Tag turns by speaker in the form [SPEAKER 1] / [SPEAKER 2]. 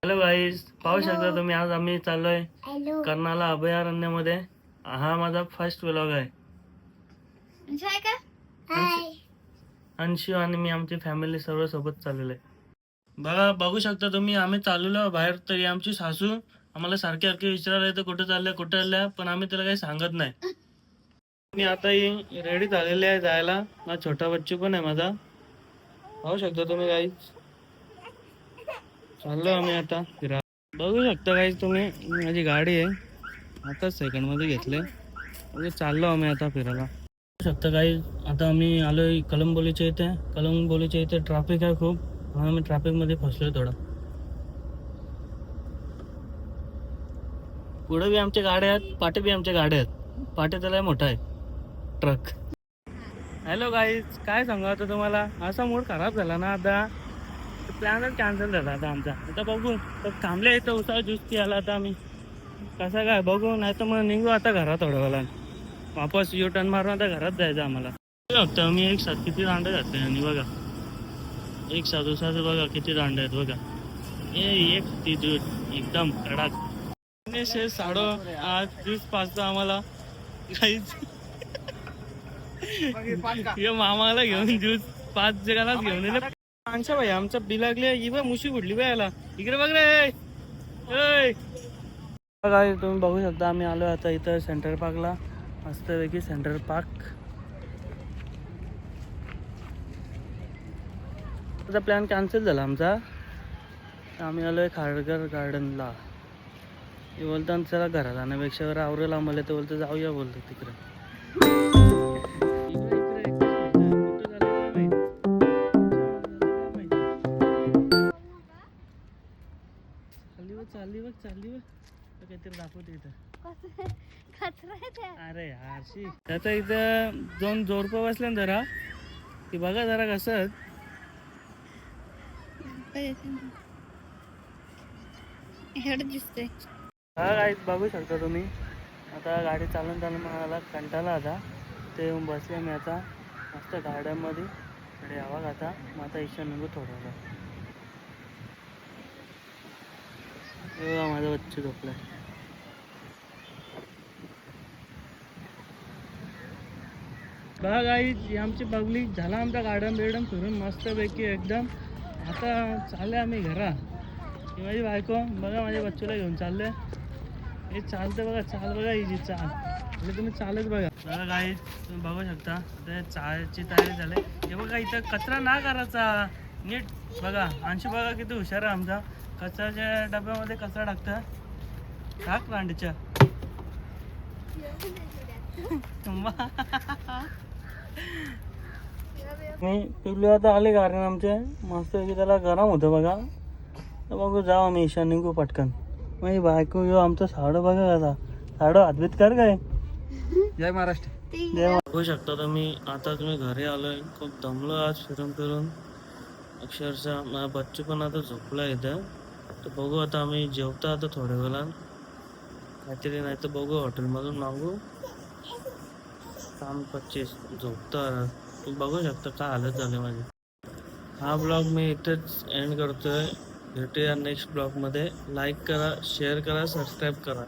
[SPEAKER 1] Hello guys, पाहू शकता तुम्ही आज आम्ही चाललोय कर्नाला अभयारण्यामध्ये. हा माझा फर्स्ट व्लॉग आहे. अंशू आणि मी आमची फॅमिली सर्व सोबत चाललेलो आहे. बघू शकता तुम्ही आम्ही चाललेलो बाहेर. तरी आमची सासू आम्हाला सारखे सारखे विचारायला येतं कुठे चालल्या, पण आम्ही त्याला काही सांगत नाही. मी आता रेडी झालेले आहे जायला. माझा छोटा बच्चू पण आहे माझा. पाहू शकता तुम्ही गाईज, चाललो आम्ही आता फिरा. बघू शकता गाईज तुम्ही, माझी गाडी आहे आता सेकंड मध्ये घेतले. म्हणजे चाललो आम्ही आता फिरायला. बघू शकता गाईज, आता आम्ही आलोय कलंबोलीच्या इथे ट्रॅफिक आहे खूप. म्हणून आम्ही ट्रॅफिक मध्ये फसलोय थोडा. पुढे बी आमच्या गाड्या आहेत, पाठी बी आमच्या गाड्या आहेत. पाठी त्याला मोठा आहे ट्रक. हॅलो गाईज, काय सांगू आता तुम्हाला, असा मूड खराब झाला ना आता. प्लॅनच कॅन्सल झाला आता आमचा. आता बघू, तर थांबले इथं उसाळ ज्यूस प्यायला. आता आम्ही कसं काय बघू, नाही तर मग निघू आता घरात थोड्या वेळा. वापस यू टर्न मारून आता घरात जायचं आम्हाला. बघता मी एक साथ किती दांडे जाते. आणि बघा एक साधू साधू बघा किती दांडे आहेत बघा. एक ती दूध एकदम कडक. 8:30 पाचता आम्हाला काहीच मामाला घेऊन ज्यूस 5 जगालाच घेऊन येईल. माणसा भाई आमचा बिलागले इवा मुशी उडली बाय याला. इकडे बघ रे. काय तुम्ही बघू शकता, आम्ही आलो आता इथं सेंटर पार्कला. मस्तपैकी सेंटर पार्क. आता प्लॅन कॅन्सल झाला आमचा. आम्ही आलोय खारघर गार्डनला. हे बोलतात चला घरात जाण्यापेक्षा आवरेल आम्हाला, ते बोलतं जाऊया बोलतो तिकडे. चालली बघ काहीतरी दाखवते इथं. अरे यारशी आता इथं दोन जोडपं बसल्या ना जरा, की बघा जरा कसं दिसतंय. हा गाईज बघू शकता तुम्ही. आता गाडी चालून मला कंटाळा आता. ते येऊन बसले मी आता मस्त गार्डनमध्ये. इकडे आवाज आता मग आता इच्छा निघू थोडा. माझा बच्चू झोपलाय. बघा गाईज, आमची पब्लिक झाला आमचा गार्डन फिरून मस्तपैकी एकदम. आता चालले आम्ही घरा. ही माझी बायको बघा माझ्या बच्चूला घेऊन चालले. हे चालतं बघा, चाल बघा हिची चाल. म्हणजे तुम्ही चालच बघा. बघा गाईज तुम्ही बघू शकता आता चायची तयारी झाली. हे बघा इथं कचरा ना करायचा नीट. बघा अंशू बघा किती हुशार आहे आमचा. कचऱ्याच्या डब्यामध्ये कचरा टाकतं. टाक रांडीच्या. मी पिल्लू आता आले कारण आमचे मस्त की त्याला गरम होतं बघा. तर बघू जाऊ आम्ही ईशान निघू पटकन. मग बायको यो आमचं साडं बघा आता. साडं हातभीत कर काय. जय महाराष्ट्र. बघू शकता तुम्ही आता तुम्ही घरी आलोय. खूप दमलो आज फिरून. अक्षरशः माझा बच्चू पण आता झोपला इथं. तर बघू आता आम्ही जेवतो आता थोड्या वेळात काहीतरी, नाही तर बघू हॉटेलमधून मागू. काम 25 झोपतं. तुम्ही बघू शकता काय हालत झाली माझी. हा ब्लॉग मी इथेच एंड करतोय. भेटूया नेक्स्ट ब्लॉगमध्ये. लाईक करा, शेअर करा, सबस्क्राईब करा.